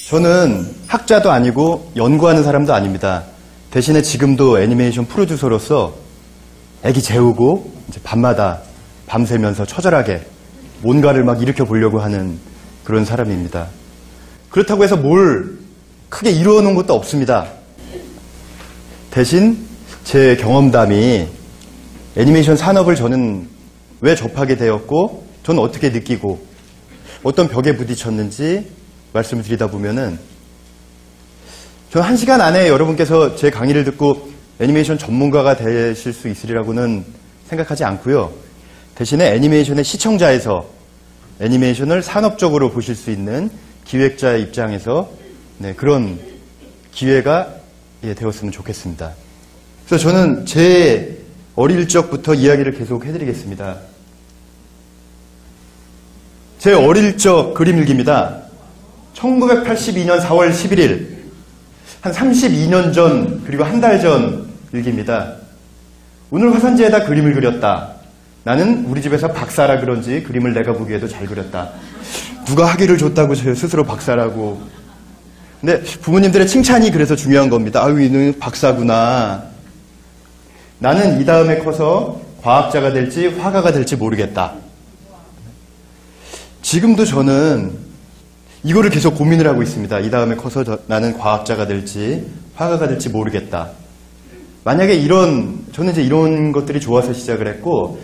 저는 학자도 아니고 연구하는 사람도 아닙니다. 대신에 지금도 애니메이션 프로듀서로서 애기 재우고 이제 밤마다 밤새면서 처절하게 뭔가를 막 일으켜 보려고 하는 그런 사람입니다. 그렇다고 해서 뭘 크게 이루어 놓은 것도 없습니다. 대신 제 경험담이 애니메이션 산업을 저는 왜 접하게 되었고 저는 어떻게 느끼고 어떤 벽에 부딪혔는지 말씀을 드리다 보면은 저는 1시간 안에 여러분께서 제 강의를 듣고 애니메이션 전문가가 되실 수 있으리라고는 생각하지 않고요. 대신에 애니메이션의 시청자에서 애니메이션을 산업적으로 보실 수 있는 기획자의 입장에서 그런 기회가 되었으면 좋겠습니다. 그래서 저는 제 어릴 적부터 이야기를 계속 해드리겠습니다. 제 어릴 적 그림 일기입니다. 1982년 4월 11일 한 32년 전 그리고 한 달 전 일기입니다. 오늘 화산지에다 그림을 그렸다. 나는 우리 집에서 박사라 그런지 그림을 내가 보기에도 잘 그렸다. 누가 학위를 줬다고 저 스스로 박사라고. 근데 부모님들의 칭찬이 그래서 중요한 겁니다. 아유, 이는 박사구나. 나는 이 다음에 커서 과학자가 될지 화가가 될지 모르겠다. 지금도 저는 이거를 계속 고민을 하고 있습니다. 이 다음에 커서 나는 과학자가 될지 화가가 될지 모르겠다. 만약에 저는 이제 이런 것들이 좋아서 시작을 했고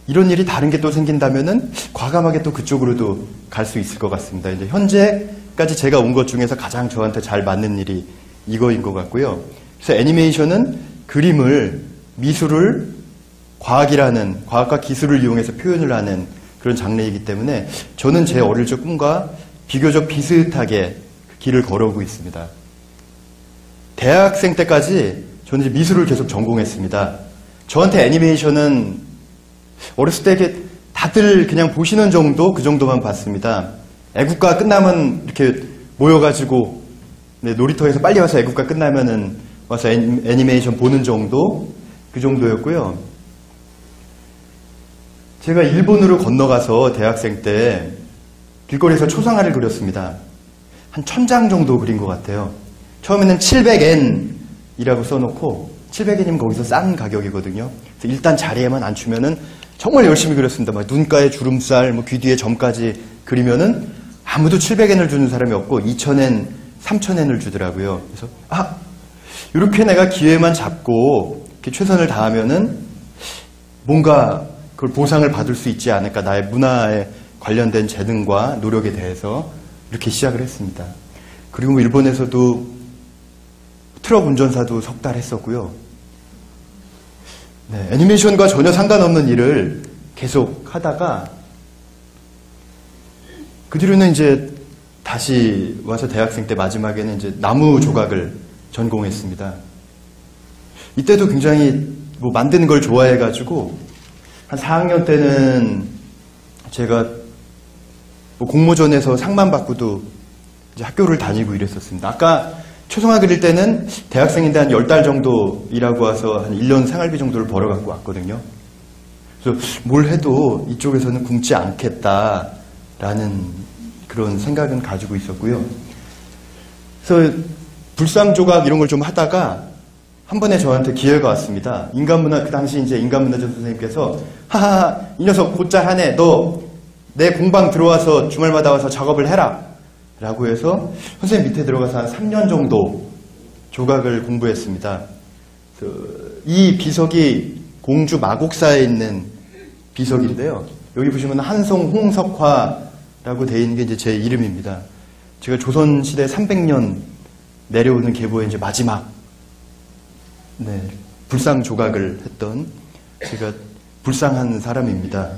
이런 일이 다른 게 또 생긴다면은 과감하게 또 그쪽으로도 갈 수 있을 것 같습니다. 이제 현재까지 제가 온 것 중에서 가장 저한테 잘 맞는 일이 이거인 것 같고요. 그래서 애니메이션은 그림을, 미술을 과학과 기술을 이용해서 표현을 하는 그런 장르이기 때문에 저는 제 어릴 적 꿈과 비교적 비슷하게 길을 걸어오고 있습니다. 대학생 때까지 저는 이제 미술을 계속 전공했습니다. 저한테 애니메이션은 어렸을 때 다들 그냥 보시는 정도, 그 정도만 봤습니다. 애국가 끝나면 이렇게 모여가지고 놀이터에서 빨리 와서 애국가 끝나면은 와서 애니메이션 보는 정도, 그 정도였고요. 제가 일본으로 건너가서 대학생 때 길거리에서 초상화를 그렸습니다. 한 1000장 정도 그린 것 같아요. 처음에는 700엔이라고 써놓고 700엔이면 거기서 싼 가격이거든요. 그래서 일단 자리에만 앉추면은 정말 열심히 그렸습니다. 막 눈가에 주름살, 귀 뒤에 점까지 그리면은 아무도 700엔을 주는 사람이 없고 2000엔, 3000엔을 주더라고요. 그래서 이렇게 내가 기회만 잡고 이렇게 최선을 다하면은 뭔가 그걸 보상을 받을 수 있지 않을까. 나의 문화에 관련된 재능과 노력에 대해서 이렇게 시작을 했습니다. 그리고 일본에서도 트럭 운전사도 석 달 했었고요. 애니메이션과 전혀 상관없는 일을 계속 하다가 그 뒤로는 이제 다시 와서 대학생 때 마지막에는 이제 나무 조각을 전공했습니다. 이때도 굉장히 만드는 걸 좋아해가지고 한 4학년 때는 제가 공모전에서 상만 받고도 이제 학교를 다니고 이랬었습니다. 아까 초상화 그릴 때는 대학생인데 한 10달 정도 일하고 와서 한 1년 생활비 정도를 벌어갖고 왔거든요. 그래서 뭘 해도 이쪽에서는 굶지 않겠다라는 그런 생각은 가지고 있었고요. 그래서 불상 조각 이런 걸 좀 하다가 한 번에 저한테 기회가 왔습니다. 그 당시 이제 인간문화재 선생님께서 하하, 이 녀석 곧잘 하네. 너 내 공방 들어와서 주말마다 와서 작업을 해라. 라고 해서 선생님 밑에 들어가서 한 3년 정도 조각을 공부했습니다. 이 비석이 공주 마곡사에 있는 비석인데요. 여기 보시면 한송 홍석화라고 되어 있는 게 이제 제 이름입니다. 제가 조선시대 300년 내려오는 계보의 이제 마지막 불상 조각을 했던 제가 불상한 사람입니다.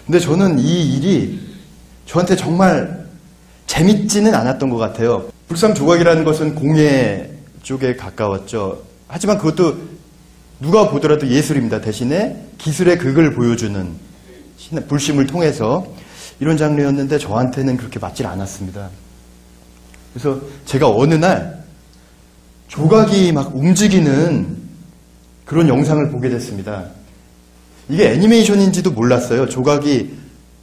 근데 저는 이 일이 저한테 정말 재밌지는 않았던 것 같아요. 불상 조각이라는 것은 공예 쪽에 가까웠죠. 하지만 그것도 누가 보더라도 예술입니다. 대신에 기술의 극을 보여주는 불심을 통해서 이런 장르였는데 저한테는 그렇게 맞질 않았습니다. 그래서 제가 어느 날 조각이 막 움직이는 그런 영상을 보게 됐습니다. 이게 애니메이션인지도 몰랐어요. 조각이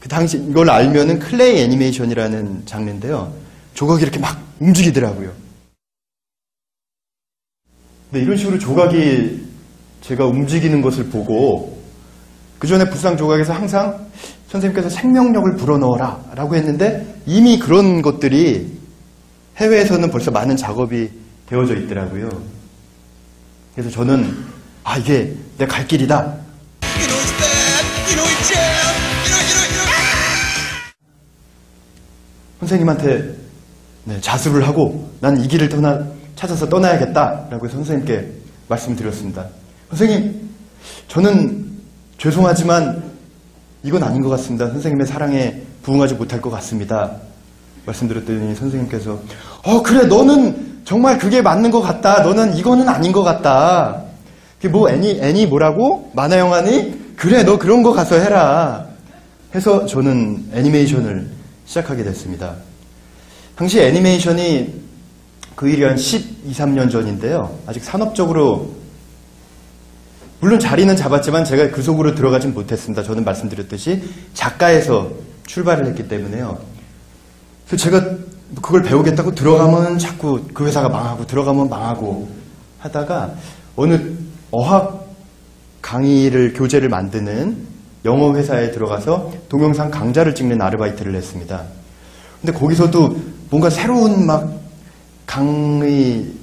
그 당시 이걸 알면은 클레이 애니메이션이라는 장르인데요. 조각이 이렇게 막 움직이더라고요. 근데 이런 식으로 조각이 제가 움직이는 것을 보고 그 전에 불상 조각에서 항상 선생님께서 생명력을 불어넣어라 라고 했는데 이미 그런 것들이 해외에서는 벌써 많은 작업이 되어져 있더라고요. 그래서 저는 이게 내 갈 길이다. 선생님한테 자수를 하고 난 이 길을 찾아서 떠나야겠다라고 해서 선생님께 말씀드렸습니다. 선생님, 저는 죄송하지만 이건 아닌 것 같습니다. 선생님의 사랑에 부응하지 못할 것 같습니다. 말씀드렸더니 선생님께서 그래, 너는 정말 그게 맞는 것 같다. 너는 이거는 아닌 것 같다. 애니 뭐라고? 만화 영화니? 그래, 너 그런 거 가서 해라. 해서 저는 애니메이션을 시작하게 됐습니다. 당시 애니메이션이 그 일이 한 12, 13년 전인데요. 아직 산업적으로 물론 자리는 잡았지만 제가 그 속으로 들어가진 못했습니다. 저는 말씀드렸듯이 작가에서 출발을 했기 때문에요. 그래서 제가 그걸 배우겠다고 들어가면 자꾸 그 회사가 망하고 들어가면 망하고 하다가 어느 어학 강의를 교재를 만드는 영어 회사에 들어가서 동영상 강좌를 찍는 아르바이트를 했습니다. 근데 거기서도 뭔가 새로운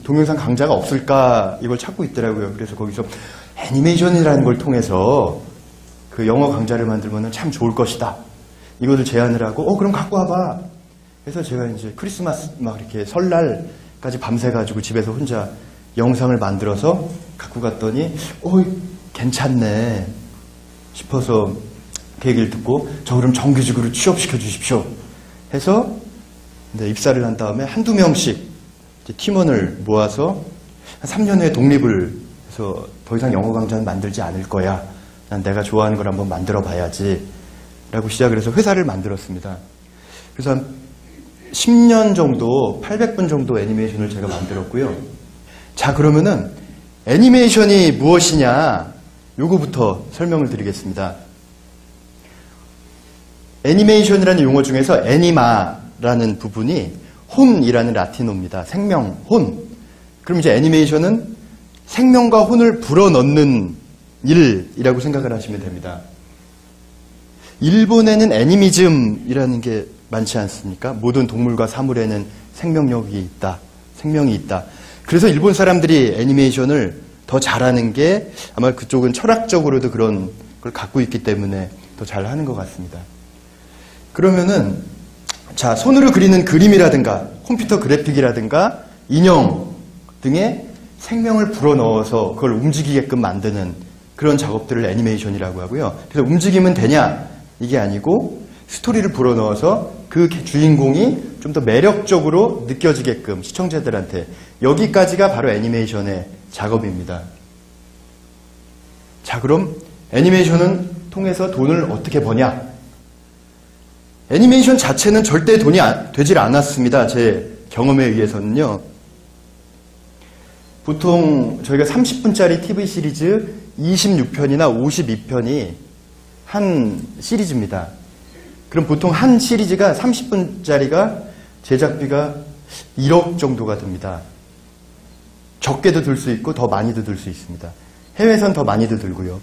동영상 강좌가 없을까 이걸 찾고 있더라고요. 그래서 거기서 애니메이션이라는 걸 통해서 그 영어 강좌를 만들면 참 좋을 것이다. 이것을 제안을 하고 그럼 갖고 와봐. 그래서 제가 이제 크리스마스 이렇게 설날까지 밤새가지고 집에서 혼자 영상을 만들어서 갖고 갔더니 괜찮네 싶어서 그 얘기를 듣고 저 그럼 정규직으로 취업시켜 주십시오 해서 입사를 한 다음에 한두 명씩 팀원을 모아서 한 3년 후에 독립을 해서 더 이상 영어 강좌는 만들지 않을 거야. 난 내가 좋아하는 걸 한번 만들어 봐야지 라고 시작을 해서 회사를 만들었습니다. 그래서 한 10년 정도 800분 정도 애니메이션을 제가 만들었고요. 자, 그러면은 애니메이션이 무엇이냐 요거부터 설명을 드리겠습니다. 애니메이션이라는 용어 중에서 애니마라는 부분이 혼이라는 라틴어입니다. 생명, 혼. 그럼 이제 애니메이션은 생명과 혼을 불어넣는 일이라고 생각을 하시면 됩니다. 일본에는 애니미즘이라는 게 많지 않습니까? 모든 동물과 사물에는 생명력이 있다. 생명이 있다. 그래서 일본 사람들이 애니메이션을 더 잘하는 게 아마 그쪽은 철학적으로도 그런 걸 갖고 있기 때문에 더 잘하는 것 같습니다. 그러면은 자, 손으로 그리는 그림이라든가 컴퓨터 그래픽이라든가 인형 등에 생명을 불어넣어서 그걸 움직이게끔 만드는 그런 작업들을 애니메이션이라고 하고요. 그래서 움직이면 되냐? 이게 아니고 스토리를 불어넣어서 그 주인공이 좀 더 매력적으로 느껴지게끔 시청자들한테 여기까지가 바로 애니메이션의 작업입니다. 자, 그럼 애니메이션은 통해서 돈을 어떻게 버냐? 애니메이션 자체는 절대 돈이 되질 않았습니다. 제 경험에 의해서는요. 보통 저희가 30분짜리 TV 시리즈 26편이나 52편이 한 시리즈입니다. 그럼 보통 한 시리즈가 30분짜리가 제작비가 1억 정도가 듭니다. 적게도 들 수 있고 더 많이도 들 수 있습니다. 해외에선 더 많이도 들고요.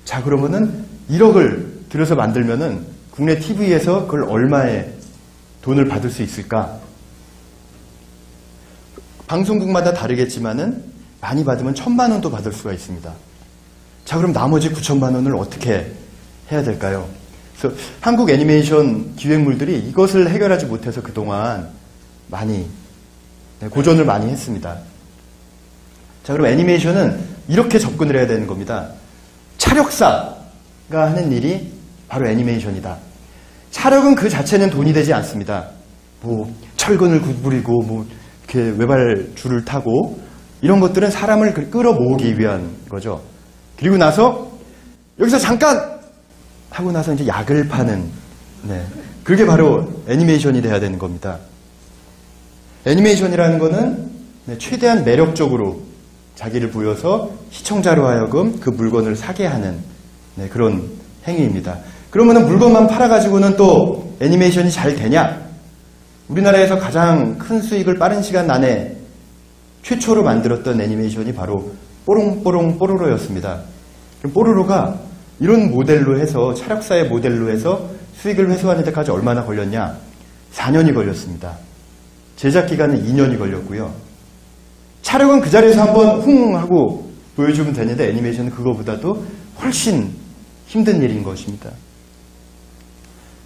자, 그러면은 1억을 들여서 만들면은 국내 TV에서 그걸 얼마에 돈을 받을 수 있을까? 방송국마다 다르겠지만은 많이 받으면 1,000만 원도 받을 수가 있습니다. 자, 그럼 나머지 9천만 원을 어떻게 해야 될까요? 그래서 한국 애니메이션 기획물들이 이것을 해결하지 못해서 그동안 많이 고전을 많이 했습니다. 자, 그럼 애니메이션은 이렇게 접근을 해야 되는 겁니다. 차력사가 하는 일이 바로 애니메이션이다. 촬영은 그 자체는 돈이 되지 않습니다. 철근을 구부리고 이렇게 외발줄을 타고 이런 것들은 사람을 끌어모으기 위한 거죠. 그리고 나서 여기서 잠깐 하고 나서 이제 약을 파는 그게 바로 애니메이션이 돼야 되는 겁니다. 애니메이션이라는 거는 최대한 매력적으로 자기를 보여서 시청자로 하여금 그 물건을 사게 하는 그런 행위입니다. 그러면은 물건만 팔아가지고는 또 애니메이션이 잘 되냐? 우리나라에서 가장 큰 수익을 빠른 시간 안에 최초로 만들었던 애니메이션이 바로 뽀롱뽀롱 뽀로로였습니다. 뽀로로가 이런 모델로 해서 차력사의 모델로 해서 수익을 회수하는 데까지 얼마나 걸렸냐? 4년이 걸렸습니다. 제작 기간은 2년이 걸렸고요. 촬영은 그 자리에서 한번 흥 하고 보여주면 되는데 애니메이션은 그거보다도 훨씬 힘든 일인 것입니다.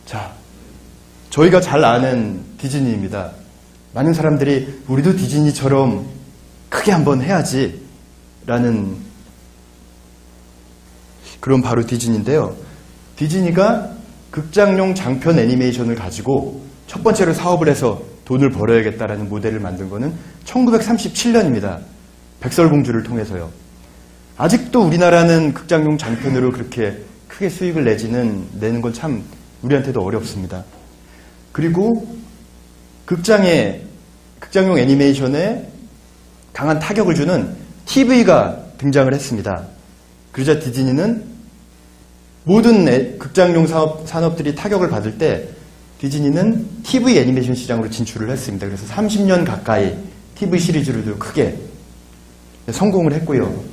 자, 저희가 잘 아는 디즈니입니다. 많은 사람들이 우리도 디즈니처럼 크게 한번 해야지 라는 그런 바로 디즈니인데요. 디즈니가 극장용 장편 애니메이션을 가지고 첫 번째로 사업을 해서 돈을 벌어야겠다라는 모델을 만든 거는 1937년입니다. 백설공주를 통해서요. 아직도 우리나라는 극장용 장편으로 그렇게 크게 수익을 내는 건 참 우리한테도 어렵습니다. 그리고 극장용 애니메이션에 강한 타격을 주는 TV가 등장을 했습니다. 그러자 디즈니는 모든 극장용 산업들이 타격을 받을 때 디즈니는 TV 애니메이션 시장으로 진출을 했습니다. 그래서 30년 가까이 TV 시리즈로도 크게 성공을 했고요.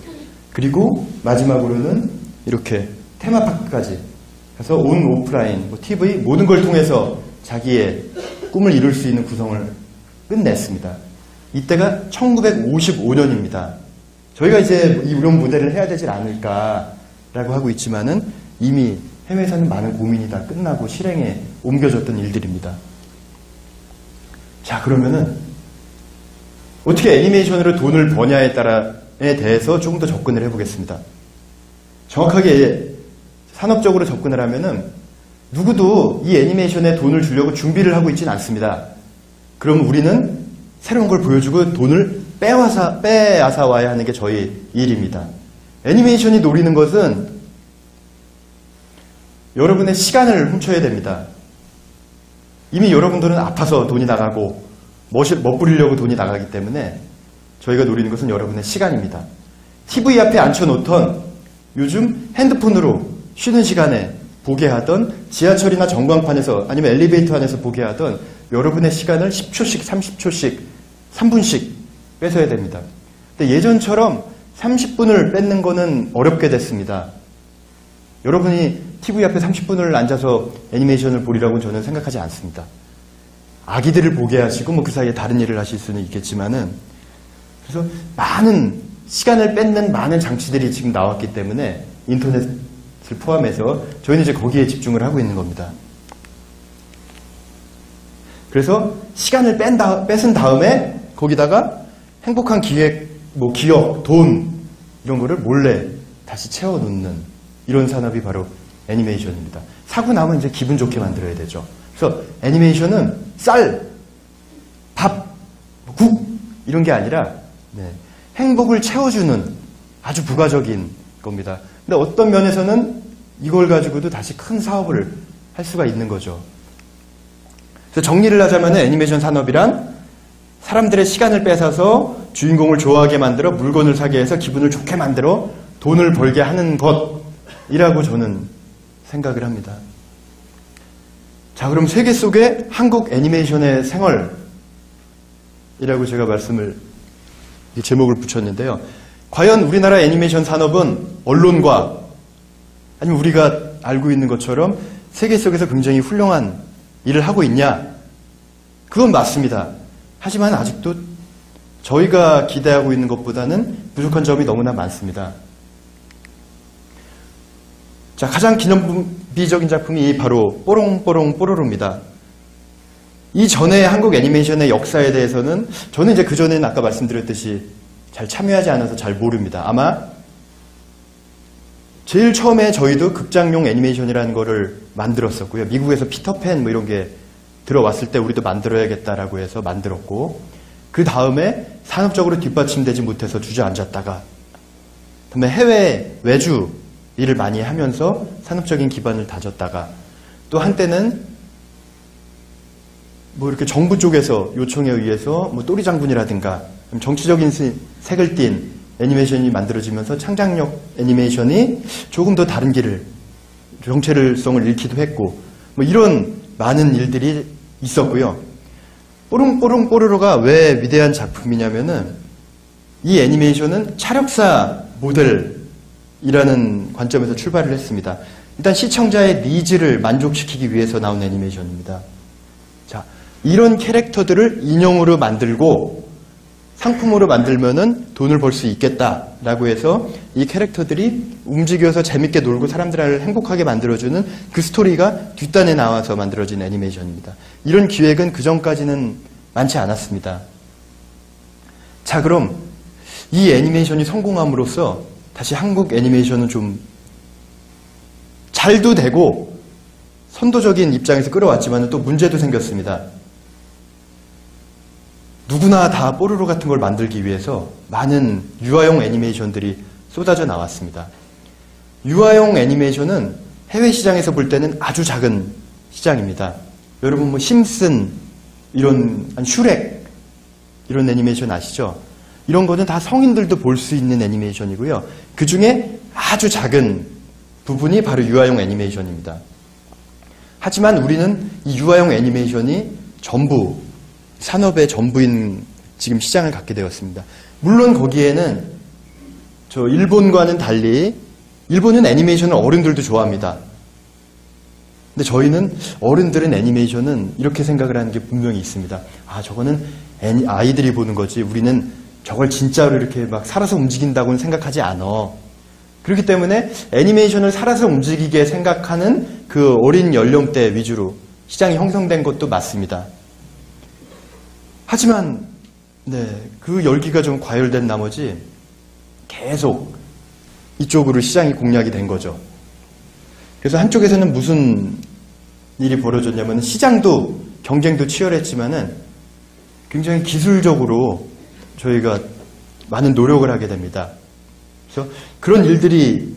그리고 마지막으로는 이렇게 테마파크까지 해서 온 오프라인, TV 모든 걸 통해서 자기의 꿈을 이룰 수 있는 구성을 끝냈습니다. 이때가 1955년입니다. 저희가 이제 이런 모델을 해야 되지 않을까라고 하고 있지만은 이미 해외에서는 많은 고민이 다 끝나고 실행에 옮겨졌던 일들입니다. 자, 그러면은 어떻게 애니메이션으로 돈을 버냐에 대해서 조금 더 접근을 해보겠습니다. 정확하게 산업적으로 접근을 하면은 누구도 이 애니메이션에 돈을 주려고 준비를 하고 있지는 않습니다. 그럼 우리는 새로운 걸 보여주고 돈을 빼앗아 와야 하는 게 저희 일입니다. 애니메이션이 노리는 것은 여러분의 시간을 훔쳐야 됩니다. 이미 여러분들은 아파서 돈이 나가고 멋부리려고 돈이 나가기 때문에 저희가 노리는 것은 여러분의 시간입니다. TV 앞에 앉혀놓던 요즘 핸드폰으로 쉬는 시간에 보게 하던 지하철이나 전광판에서 아니면 엘리베이터 안에서 보게 하던 여러분의 시간을 10초씩, 30초씩, 3분씩 뺏어야 됩니다. 근데 예전처럼 30분을 뺏는 거는 어렵게 됐습니다. 여러분이 TV 앞에 30분을 앉아서 애니메이션을 보리라고는 저는 생각하지 않습니다. 아기들을 보게 하시고 그 사이에 다른 일을 하실 수는 있겠지만은 그래서 많은 시간을 뺏는 많은 장치들이 지금 나왔기 때문에 인터넷을 포함해서 저희는 이제 거기에 집중을 하고 있는 겁니다. 그래서 시간을 뺏은 다음에 거기다가 행복한 기획, 기억, 돈 이런 거를 몰래 다시 채워놓는 이런 산업이 바로 애니메이션입니다. 사고 나면 이제 기분 좋게 만들어야 되죠. 그래서 애니메이션은 쌀, 밥, 국 이런 게 아니라 행복을 채워주는 아주 부가적인 겁니다. 근데 어떤 면에서는 이걸 가지고도 다시 큰 사업을 할 수가 있는 거죠. 그래서 정리를 하자면 애니메이션 산업이란 사람들의 시간을 뺏어서 주인공을 좋아하게 만들어 물건을 사게 해서 기분을 좋게 만들어 돈을 벌게 하는 것이라고 저는 생각을 합니다. 자, 그럼 세계 속의 한국 애니메이션의 생활이라고 제가 제목을 붙였는데요. 과연 우리나라 애니메이션 산업은 언론과 아니면 우리가 알고 있는 것처럼 세계 속에서 굉장히 훌륭한 일을 하고 있냐? 그건 맞습니다. 하지만 아직도 저희가 기대하고 있는 것보다는 부족한 점이 너무나 많습니다. 자, 가장 기념비적인 작품이 바로 뽀롱뽀롱 뽀로로입니다. 이전에 한국 애니메이션의 역사에 대해서는 저는 이제 그전에는 아까 말씀드렸듯이 잘 참여하지 않아서 잘 모릅니다. 아마 제일 처음에 저희도 극장용 애니메이션이라는 거를 만들었었고요. 미국에서 피터팬 이런 게 들어왔을 때 우리도 만들어야겠다라고 해서 만들었고, 그 다음에 산업적으로 뒷받침되지 못해서 주저앉았다가 그다음에 해외 외주 일을 많이 하면서 산업적인 기반을 다졌다가 또 한때는 이렇게 정부 쪽에서 요청에 의해서 또리장군이라든가 정치적인 색을 띤 애니메이션이 만들어지면서 창작력 애니메이션이 조금 더 다른 길을 정체성을 잃기도 했고 이런 많은 일들이 있었고요. 뽀롱뽀롱 뽀로로가 왜 위대한 작품이냐면은 이 애니메이션은 차력사 모델이라는 관점에서 출발을 했습니다. 일단 시청자의 니즈를 만족시키기 위해서 나온 애니메이션입니다. 자, 이런 캐릭터들을 인형으로 만들고 상품으로 만들면은 돈을 벌 수 있겠다라고 해서 이 캐릭터들이 움직여서 재밌게 놀고 사람들을 행복하게 만들어주는 그 스토리가 뒷단에 나와서 만들어진 애니메이션입니다. 이런 기획은 그전까지는 많지 않았습니다. 자, 그럼 이 애니메이션이 성공함으로써 다시 한국 애니메이션은 좀 잘도 되고 선도적인 입장에서 끌어왔지만 또 문제도 생겼습니다. 누구나 다 뽀로로 같은 걸 만들기 위해서 많은 유아용 애니메이션들이 쏟아져 나왔습니다. 유아용 애니메이션은 해외 시장에서 볼 때는 아주 작은 시장입니다. 여러분 뭐 심슨, 이런 슈렉 이런 애니메이션 아시죠? 이런 거는 다 성인들도 볼 수 있는 애니메이션이고요. 그 중에 아주 작은 부분이 바로 유아용 애니메이션입니다. 하지만 우리는 이 유아용 애니메이션이 전부 산업의 전부인 지금 시장을 갖게 되었습니다. 물론 거기에는 저 일본과는 달리 일본은 애니메이션을 어른들도 좋아합니다. 근데 저희는 어른들은 애니메이션은 이렇게 생각을 하는 게 분명히 있습니다. 아, 저거는 아이들이 보는 거지 우리는 저걸 진짜로 이렇게 막 살아서 움직인다고는 생각하지 않아. 그렇기 때문에 애니메이션을 살아서 움직이게 생각하는 그 어린 연령대 위주로 시장이 형성된 것도 맞습니다. 하지만 그 열기가 좀 과열된 나머지 계속 이쪽으로 시장이 공략이 된 거죠. 그래서 한쪽에서는 무슨 일이 벌어졌냐면 시장도 경쟁도 치열했지만은 굉장히 기술적으로 저희가 많은 노력을 하게 됩니다. 그래서 그런 일들이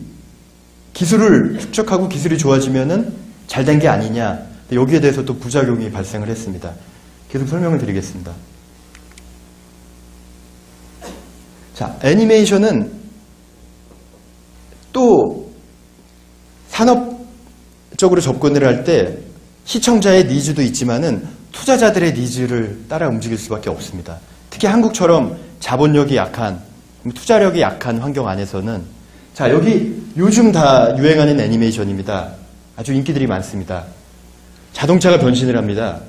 기술을 축적하고 기술이 좋아지면은 잘 된 게 아니냐. 여기에 대해서 또 부작용이 발생을 했습니다. 계속 설명을 드리겠습니다. 자, 애니메이션은 또 산업적으로 접근을 할 때 시청자의 니즈도 있지만은 투자자들의 니즈를 따라 움직일 수밖에 없습니다. 특히 한국처럼 자본력이 약한, 투자력이 약한 환경 안에서는 자, 여기 요즘 다 유행하는 애니메이션입니다. 아주 인기들이 많습니다. 자동차가 변신을 합니다.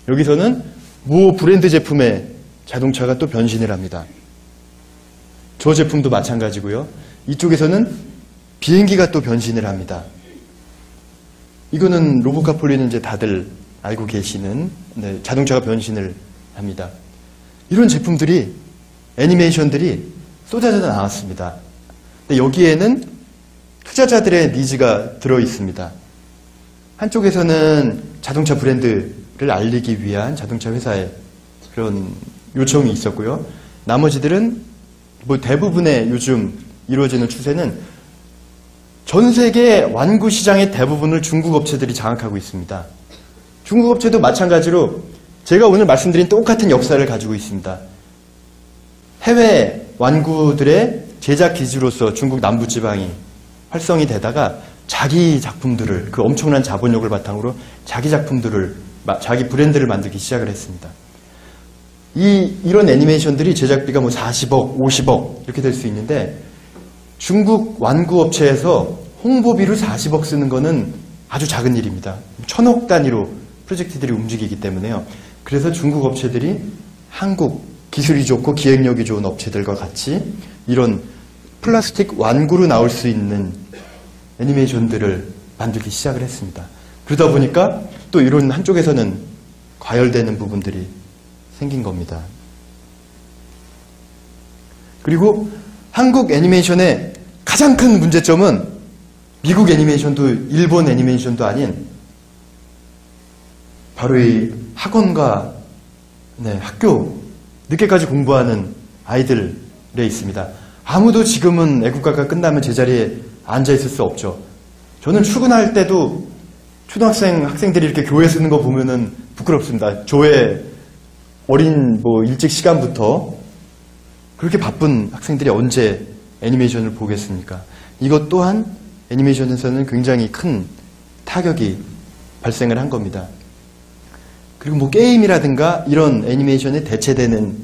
여기서는 모 브랜드 제품의 자동차가 또 변신을 합니다. 저 제품도 마찬가지고요. 이쪽에서는 비행기가 또 변신을 합니다. 이거는 로보카폴리는 이제 다들 알고 계시는 자동차가 변신을 합니다. 이런 제품들이 애니메이션들이 쏟아져 나왔습니다. 근데 여기에는 투자자들의 니즈가 들어 있습니다. 한쪽에서는 자동차 브랜드를 알리기 위한 자동차 회사의 그런 요청이 있었고요. 나머지들은 뭐 대부분의 요즘 이루어지는 추세는 전 세계 완구 시장의 대부분을 중국 업체들이 장악하고 있습니다. 중국 업체도 마찬가지로 제가 오늘 말씀드린 똑같은 역사를 가지고 있습니다. 해외 완구들의 제작 기지로서 중국 남부지방이 활성이 되다가 자기 작품들을, 그 엄청난 자본력을 바탕으로 자기 작품들을, 자기 브랜드를 만들기 시작을 했습니다. 이런 애니메이션들이 제작비가 뭐 40억, 50억 이렇게 될 수 있는데 중국 완구 업체에서 홍보비를 40억 쓰는 거는 아주 작은 일입니다. 1000억 단위로 프로젝트들이 움직이기 때문에요. 그래서 중국 업체들이 한국 기술이 좋고 기획력이 좋은 업체들과 같이 이런 플라스틱 완구로 나올 수 있는 애니메이션들을 만들기 시작을 했습니다. 그러다 보니까 또 이런 한쪽에서는 과열되는 부분들이 생긴 겁니다. 그리고 한국 애니메이션의 가장 큰 문제점은 미국 애니메이션도 일본 애니메이션도 아닌 바로 이 학원과 학교 늦게까지 공부하는 아이들에 있습니다. 아무도 지금은 애국가가 끝나면 제자리에 앉아 있을 수 없죠. 저는 출근할 때도 학생들이 이렇게 교회 쓰는 거 보면은 부끄럽습니다. 조회 어린 일찍 시간부터 그렇게 바쁜 학생들이 언제 애니메이션을 보겠습니까? 이것 또한 애니메이션에서는 굉장히 큰 타격이 발생을 한 겁니다. 그리고 뭐 게임이라든가 이런 애니메이션에 대체되는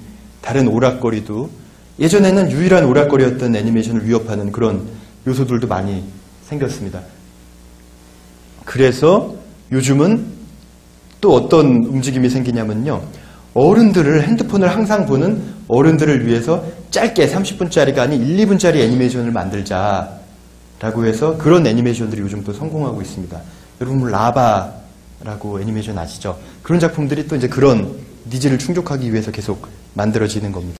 다른 오락거리도 예전에는 유일한 오락거리였던 애니메이션을 위협하는 그런 요소들도 많이 생겼습니다. 그래서 요즘은 또 어떤 움직임이 생기냐면요. 어른들을 핸드폰을 항상 보는 어른들을 위해서 짧게 30분짜리가 아닌 1, 2분짜리 애니메이션을 만들자라고 해서 그런 애니메이션들이 요즘 또 성공하고 있습니다. 여러분 뭐 라바라고 애니메이션 아시죠? 그런 작품들이 또 이제 그런 니즈를 충족하기 위해서 계속 만들어지는 겁니다.